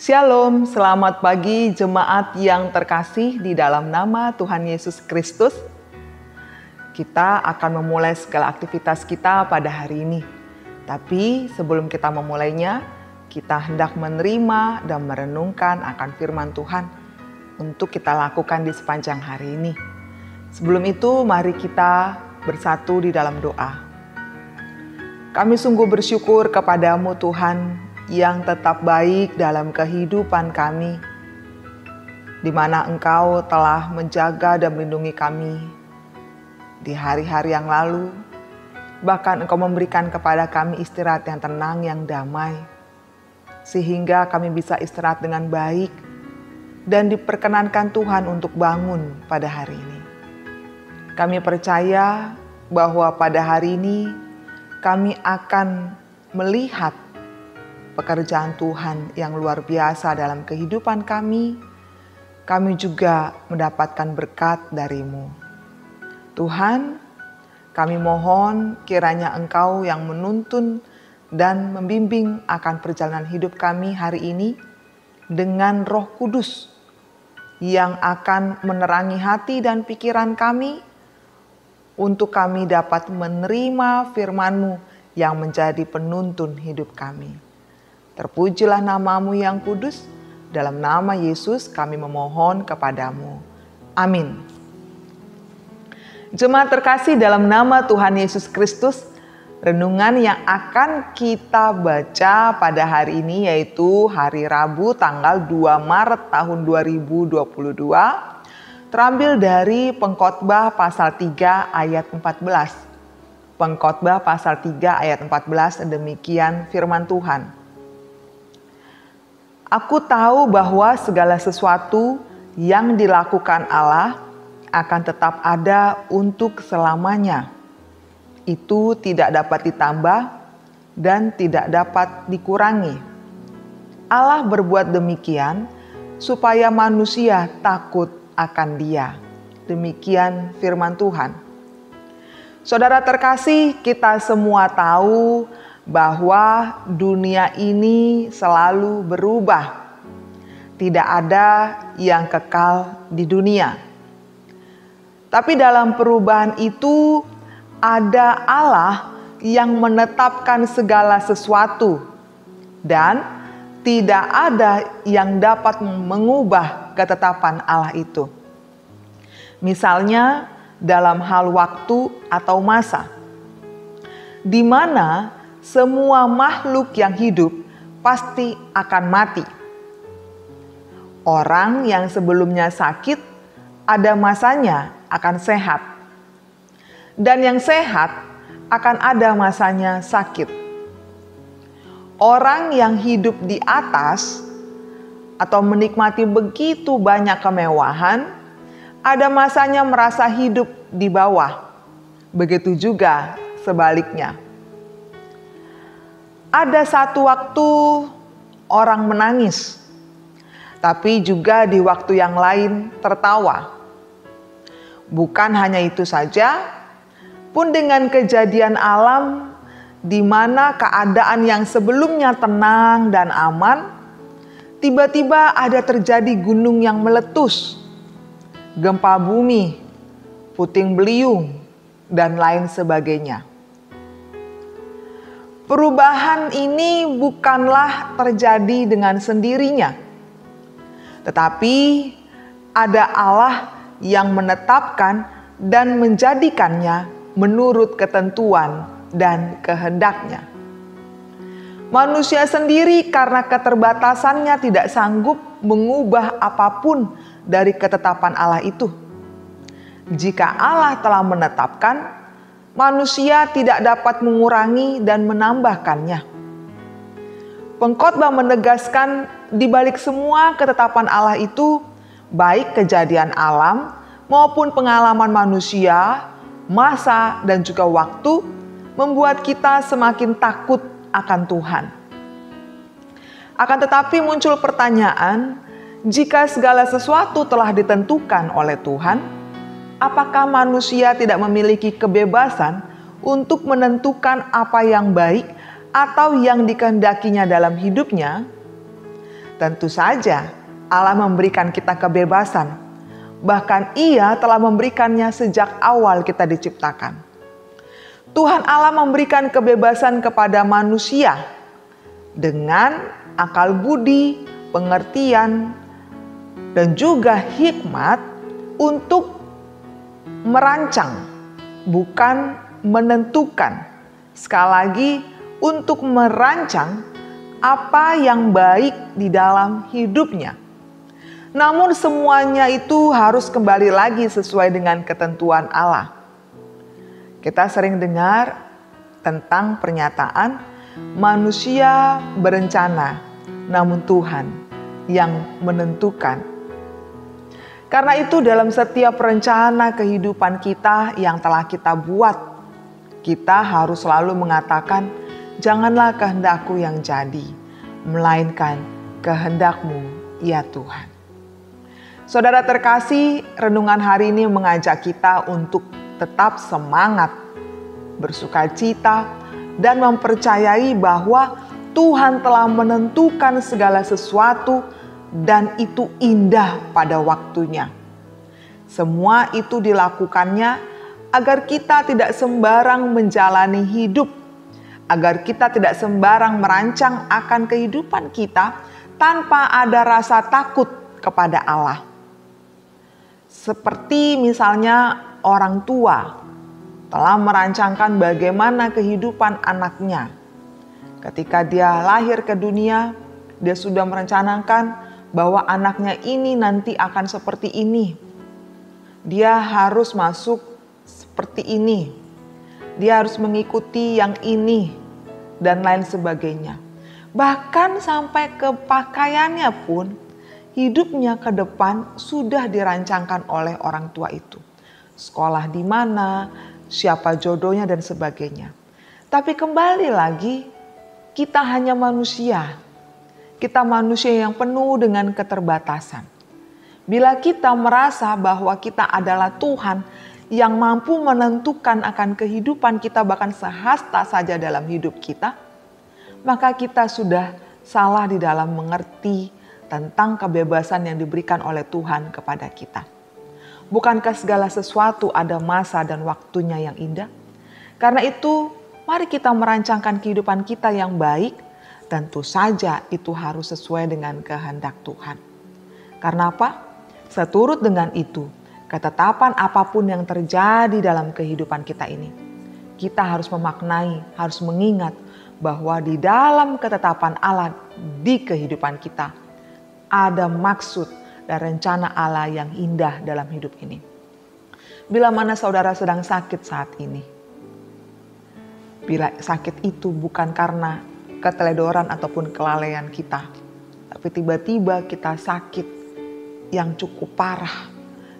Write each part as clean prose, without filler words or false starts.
Shalom, selamat pagi jemaat yang terkasih di dalam nama Tuhan Yesus Kristus. Kita akan memulai segala aktivitas kita pada hari ini. Tapi sebelum kita memulainya, kita hendak menerima dan merenungkan akan firman Tuhan untuk kita lakukan di sepanjang hari ini. Sebelum itu, mari kita bersatu di dalam doa. Kami sungguh bersyukur kepadamu Tuhan, yang tetap baik dalam kehidupan kami, di mana Engkau telah menjaga dan melindungi kami di hari-hari yang lalu. Bahkan Engkau memberikan kepada kami istirahat yang tenang, yang damai, sehingga kami bisa istirahat dengan baik dan diperkenankan Tuhan untuk bangun pada hari ini. Kami percaya bahwa pada hari ini kami akan melihat pekerjaan Tuhan yang luar biasa dalam kehidupan kami. Kami juga mendapatkan berkat dari-Mu. Tuhan, kami mohon kiranya Engkau yang menuntun dan membimbing akan perjalanan hidup kami hari ini dengan Roh Kudus yang akan menerangi hati dan pikiran kami untuk kami dapat menerima firman-Mu yang menjadi penuntun hidup kami. Terpujilah nama-Mu yang kudus, dalam nama Yesus kami memohon kepadamu. Amin. Jemaat terkasih dalam nama Tuhan Yesus Kristus, renungan yang akan kita baca pada hari ini yaitu hari Rabu tanggal 2 Maret tahun 2022, terambil dari Pengkhotbah pasal 3 ayat 14. Pengkhotbah pasal 3 ayat 14, demikian firman Tuhan. Aku tahu bahwa segala sesuatu yang dilakukan Allah akan tetap ada untuk selamanya. Itu tidak dapat ditambah dan tidak dapat dikurangi. Allah berbuat demikian supaya manusia takut akan Dia. Demikian firman Tuhan. Saudara terkasih, kita semua tahu bahwa dunia ini selalu berubah. Tidak ada yang kekal di dunia. Tapi dalam perubahan itu ada Allah yang menetapkan segala sesuatu dan tidak ada yang dapat mengubah ketetapan Allah itu. Misalnya dalam hal waktu atau masa, di mana semua makhluk yang hidup pasti akan mati. Orang yang sebelumnya sakit, ada masanya akan sehat. Dan yang sehat akan ada masanya sakit. Orang yang hidup di atas atau menikmati begitu banyak kemewahan, ada masanya merasa hidup di bawah. Begitu juga sebaliknya. Ada satu waktu orang menangis, tapi juga di waktu yang lain tertawa. Bukan hanya itu saja, pun dengan kejadian alam di mana keadaan yang sebelumnya tenang dan aman, tiba-tiba ada terjadi gunung yang meletus, gempa bumi, puting beliung, dan lain sebagainya. Perubahan ini bukanlah terjadi dengan sendirinya, tetapi ada Allah yang menetapkan dan menjadikannya menurut ketentuan dan kehendaknya. Manusia sendiri karena keterbatasannya tidak sanggup mengubah apapun dari ketetapan Allah itu. Jika Allah telah menetapkan, manusia tidak dapat mengurangi dan menambahkannya. Pengkhotbah menegaskan di balik semua ketetapan Allah itu, baik kejadian alam maupun pengalaman manusia, masa dan juga waktu, membuat kita semakin takut akan Tuhan. Akan tetapi muncul pertanyaan, jika segala sesuatu telah ditentukan oleh Tuhan, apakah manusia tidak memiliki kebebasan untuk menentukan apa yang baik atau yang dikehendakinya dalam hidupnya? Tentu saja Allah memberikan kita kebebasan. Bahkan Ia telah memberikannya sejak awal kita diciptakan. Tuhan Allah memberikan kebebasan kepada manusia dengan akal budi, pengertian, dan juga hikmat untuk merancang, bukan menentukan. Sekali lagi, untuk merancang apa yang baik di dalam hidupnya. Namun semuanya itu harus kembali lagi sesuai dengan ketentuan Allah. Kita sering dengar tentang pernyataan manusia berencana, namun Tuhan yang menentukan. Karena itu dalam setiap rencana kehidupan kita yang telah kita buat, kita harus selalu mengatakan, janganlah kehendakku yang jadi, melainkan kehendak-Mu ya Tuhan. Saudara terkasih, renungan hari ini mengajak kita untuk tetap semangat, bersukacita, dan mempercayai bahwa Tuhan telah menentukan segala sesuatu dan itu indah pada waktunya. Semua itu dilakukannya agar kita tidak sembarang menjalani hidup, agar kita tidak sembarang merancang akan kehidupan kita tanpa ada rasa takut kepada Allah. Seperti misalnya orang tua telah merancangkan bagaimana kehidupan anaknya. Ketika dia lahir ke dunia, dia sudah merencanakan bahwa anaknya ini nanti akan seperti ini. Dia harus masuk seperti ini. Dia harus mengikuti yang ini dan lain sebagainya. Bahkan sampai ke pakaiannya pun, hidupnya ke depan sudah dirancangkan oleh orang tua itu. Sekolah di mana, siapa jodohnya dan sebagainya. Tapi kembali lagi, kita hanya manusia. Kita manusia yang penuh dengan keterbatasan. Bila kita merasa bahwa kita adalah Tuhan yang mampu menentukan akan kehidupan kita bahkan sehasta saja dalam hidup kita, maka kita sudah salah di dalam mengerti tentang kebebasan yang diberikan oleh Tuhan kepada kita. Bukankah segala sesuatu ada masa dan waktunya yang indah? Karena itu, mari kita merancangkan kehidupan kita yang baik. Tentu saja itu harus sesuai dengan kehendak Tuhan. Karena apa? Seturut dengan itu, ketetapan apapun yang terjadi dalam kehidupan kita ini, kita harus memaknai, harus mengingat bahwa di dalam ketetapan Allah di kehidupan kita, ada maksud dan rencana Allah yang indah dalam hidup ini. Bila mana saudara sedang sakit saat ini, bila sakit itu bukan karena keteledoran ataupun kelalaian kita, tapi tiba-tiba kita sakit yang cukup parah,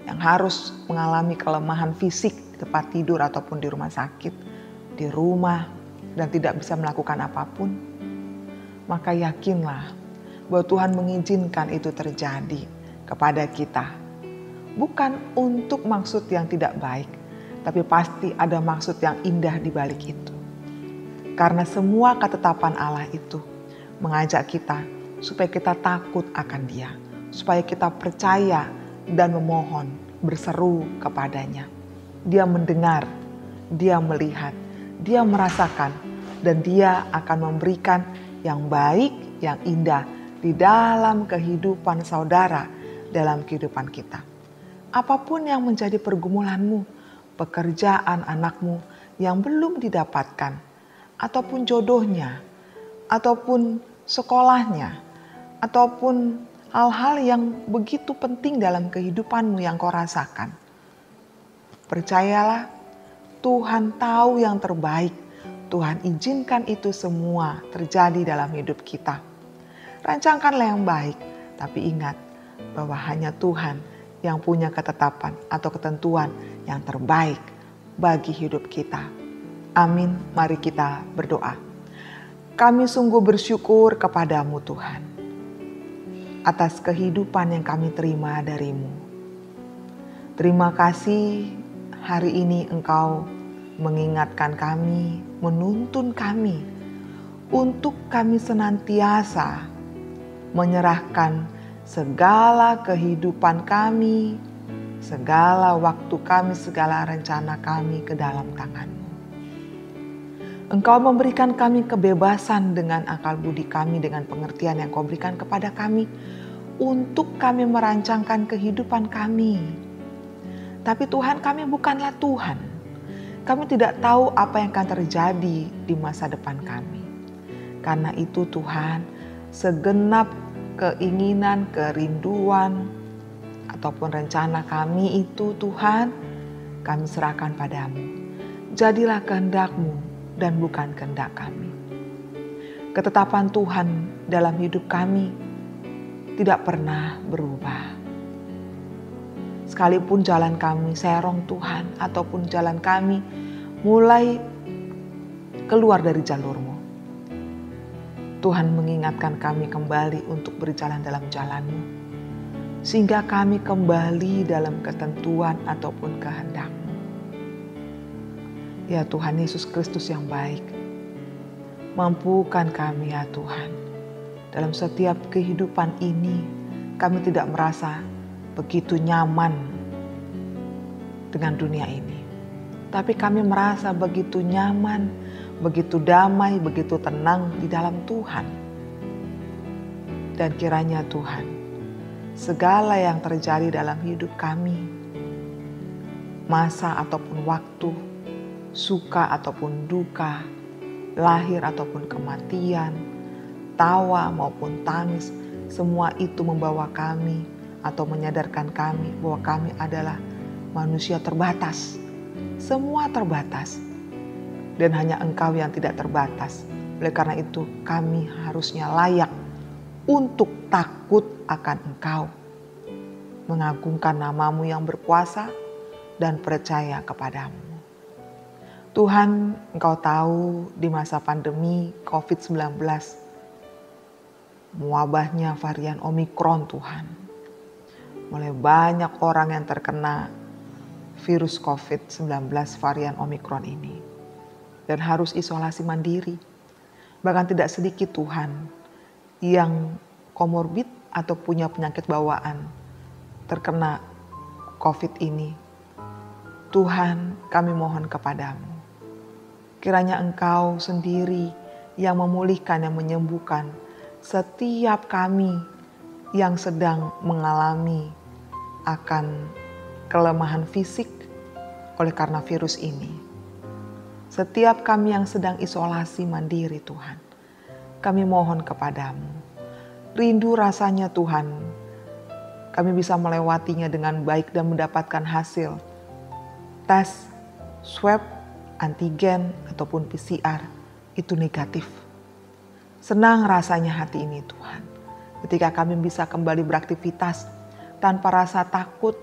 yang harus mengalami kelemahan fisik di tempat tidur ataupun di rumah sakit, di rumah, dan tidak bisa melakukan apapun, maka yakinlah bahwa Tuhan mengizinkan itu terjadi kepada kita. Bukan untuk maksud yang tidak baik, tapi pasti ada maksud yang indah di balik itu. Karena semua ketetapan Allah itu mengajak kita supaya kita takut akan Dia, supaya kita percaya dan memohon, berseru kepadanya. Dia mendengar, Dia melihat, Dia merasakan, dan Dia akan memberikan yang baik, yang indah di dalam kehidupan saudara, dalam kehidupan kita. Apapun yang menjadi pergumulanmu, pekerjaan anakmu yang belum didapatkan, ataupun jodohnya, ataupun sekolahnya, ataupun hal-hal yang begitu penting dalam kehidupanmu yang kau rasakan. Percayalah, Tuhan tahu yang terbaik. Tuhan izinkan itu semua terjadi dalam hidup kita. Rancangkanlah yang baik, tapi ingat bahwa hanya Tuhan yang punya ketetapan atau ketentuan yang terbaik bagi hidup kita. Amin, mari kita berdoa. Kami sungguh bersyukur kepadamu Tuhan, atas kehidupan yang kami terima darimu. Terima kasih hari ini Engkau mengingatkan kami, menuntun kami, untuk kami senantiasa menyerahkan segala kehidupan kami, segala waktu kami, segala rencana kami ke dalam tangan-Mu. Engkau memberikan kami kebebasan dengan akal budi kami, dengan pengertian yang Kau berikan kepada kami, untuk kami merancangkan kehidupan kami. Tapi Tuhan, kami bukanlah Tuhan. Kami tidak tahu apa yang akan terjadi di masa depan kami. Karena itu Tuhan, segenap keinginan, kerinduan, ataupun rencana kami itu Tuhan, kami serahkan padamu. Jadilah kehendak-Mu dan bukan kehendak kami. Ketetapan Tuhan dalam hidup kami tidak pernah berubah. Sekalipun jalan kami serong Tuhan, ataupun jalan kami mulai keluar dari jalur-Mu, Tuhan mengingatkan kami kembali untuk berjalan dalam jalan-Mu, sehingga kami kembali dalam ketentuan ataupun kehendak-Mu. Ya Tuhan Yesus Kristus yang baik, mampukan kami ya Tuhan, dalam setiap kehidupan ini kami tidak merasa begitu nyaman dengan dunia ini. Tapi kami merasa begitu nyaman, begitu damai, begitu tenang di dalam Tuhan. Dan kiranya Tuhan, segala yang terjadi dalam hidup kami, masa ataupun waktu, suka ataupun duka, lahir ataupun kematian, tawa maupun tangis, semua itu membawa kami atau menyadarkan kami bahwa kami adalah manusia terbatas. Semua terbatas. Dan hanya Engkau yang tidak terbatas. Oleh karena itu kami harusnya layak untuk takut akan Engkau. Mengagungkan nama-Mu yang berkuasa dan percaya kepadamu. Tuhan, Engkau tahu di masa pandemi COVID-19, mewabahnya varian Omikron Tuhan. Mulai banyak orang yang terkena virus COVID-19 varian Omikron ini. Dan harus isolasi mandiri. Bahkan tidak sedikit Tuhan yang komorbid atau punya penyakit bawaan terkena COVID ini. Tuhan, kami mohon kepadamu. Kiranya Engkau sendiri yang memulihkan, yang menyembuhkan setiap kami yang sedang mengalami akan kelemahan fisik oleh karena virus ini. Setiap kami yang sedang isolasi mandiri Tuhan, kami mohon kepadamu. Rindu rasanya Tuhan, kami bisa melewatinya dengan baik dan mendapatkan hasil tes, swab, antigen ataupun PCR itu negatif. Senang rasanya hati ini Tuhan, ketika kami bisa kembali beraktivitas tanpa rasa takut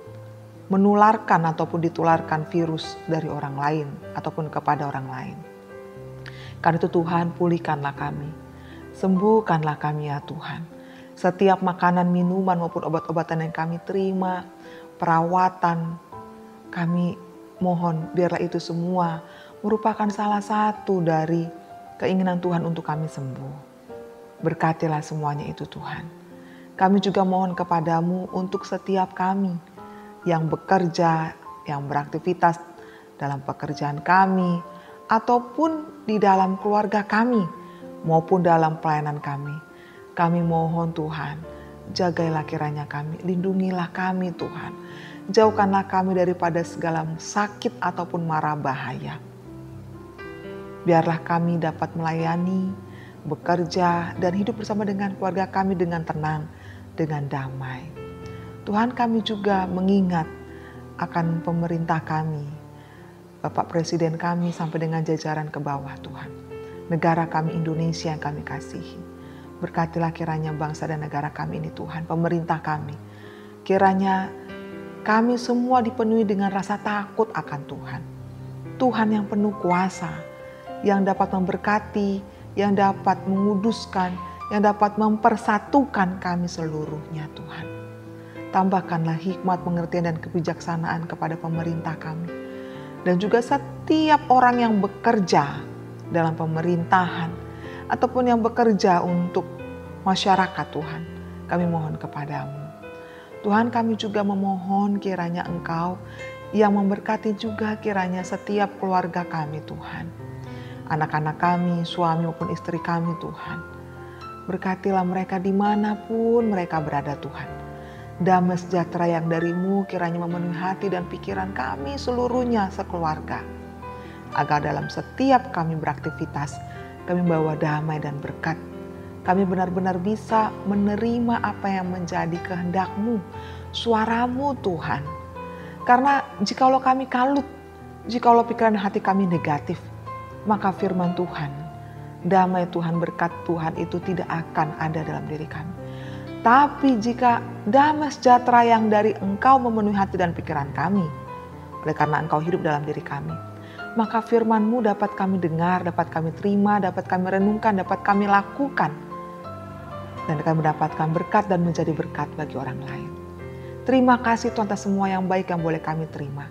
menularkan ataupun ditularkan virus dari orang lain ataupun kepada orang lain. Karena itu Tuhan, pulihkanlah kami, sembuhkanlah kami ya Tuhan. Setiap makanan, minuman maupun obat-obatan yang kami terima, perawatan, kami mohon biarlah itu semua merupakan salah satu dari keinginan Tuhan untuk kami sembuh. Berkatilah semuanya itu Tuhan. Kami juga mohon kepadamu untuk setiap kami yang bekerja, yang beraktivitas dalam pekerjaan kami, ataupun di dalam keluarga kami, maupun dalam pelayanan kami. Kami mohon Tuhan, jagailah kiranya kami, lindungilah kami Tuhan. Jauhkanlah kami daripada segala sakit ataupun mara bahaya. Biarlah kami dapat melayani, bekerja, dan hidup bersama dengan keluarga kami dengan tenang, dengan damai. Tuhan, kami juga mengingat akan pemerintah kami, Bapak Presiden kami sampai dengan jajaran ke bawah Tuhan. Negara kami Indonesia yang kami kasihi. Berkatilah kiranya bangsa dan negara kami ini Tuhan, pemerintah kami. Kiranya kami semua dipenuhi dengan rasa takut akan Tuhan. Tuhan yang penuh kuasa, yang dapat memberkati, yang dapat menguduskan, yang dapat mempersatukan kami seluruhnya Tuhan. Tambahkanlah hikmat, pengertian, dan kebijaksanaan kepada pemerintah kami. Dan juga setiap orang yang bekerja dalam pemerintahan, ataupun yang bekerja untuk masyarakat Tuhan. kami mohon kepadamu. Tuhan, kami juga memohon kiranya Engkau yang memberkati juga kiranya setiap keluarga kami Tuhan. Anak-anak kami, suami maupun istri kami Tuhan. Berkatilah mereka dimanapun mereka berada Tuhan. Damai sejahtera yang dari-Mu kiranya memenuhi hati dan pikiran kami seluruhnya sekeluarga. Agar dalam setiap kami beraktivitas, kami bawa damai dan berkat. Kami benar-benar bisa menerima apa yang menjadi kehendak-Mu, suara-Mu Tuhan. Karena jikalau kami kalut, jikalau pikiran hati kami negatif, maka firman Tuhan, damai Tuhan, berkat Tuhan itu tidak akan ada dalam diri kami. Tapi jika damai sejahtera yang dari Engkau memenuhi hati dan pikiran kami, oleh karena Engkau hidup dalam diri kami, maka firman-Mu dapat kami dengar, dapat kami terima, dapat kami renungkan, dapat kami lakukan. Dan kami mendapatkan berkat dan menjadi berkat bagi orang lain. Terima kasih Tuhan atas semua yang baik yang boleh kami terima.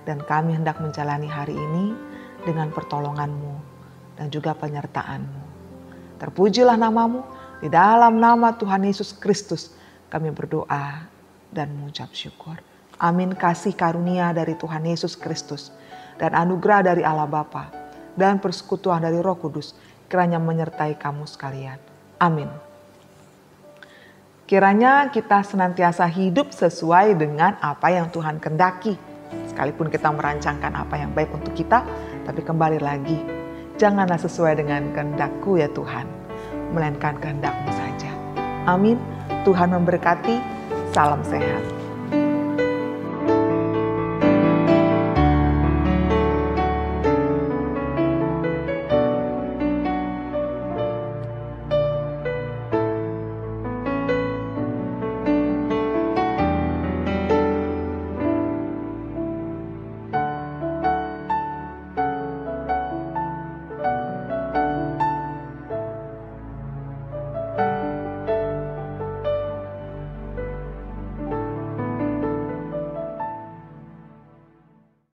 Dan kami hendak menjalani hari ini dengan pertolongan-Mu dan juga penyertaan-Mu. Terpujilah nama-Mu, di dalam nama Tuhan Yesus Kristus kami berdoa dan mengucap syukur. Amin. Kasih karunia dari Tuhan Yesus Kristus dan anugerah dari Allah Bapa dan persekutuan dari Roh Kudus kiranya menyertai kamu sekalian. Amin. Kiranya kita senantiasa hidup sesuai dengan apa yang Tuhan kehendaki. Sekalipun kita merancangkan apa yang baik untuk kita, tapi kembali lagi, janganlah sesuai dengan kehendak-Ku ya Tuhan, melainkan kehendak-Mu saja. Amin. Tuhan memberkati. Salam sehat.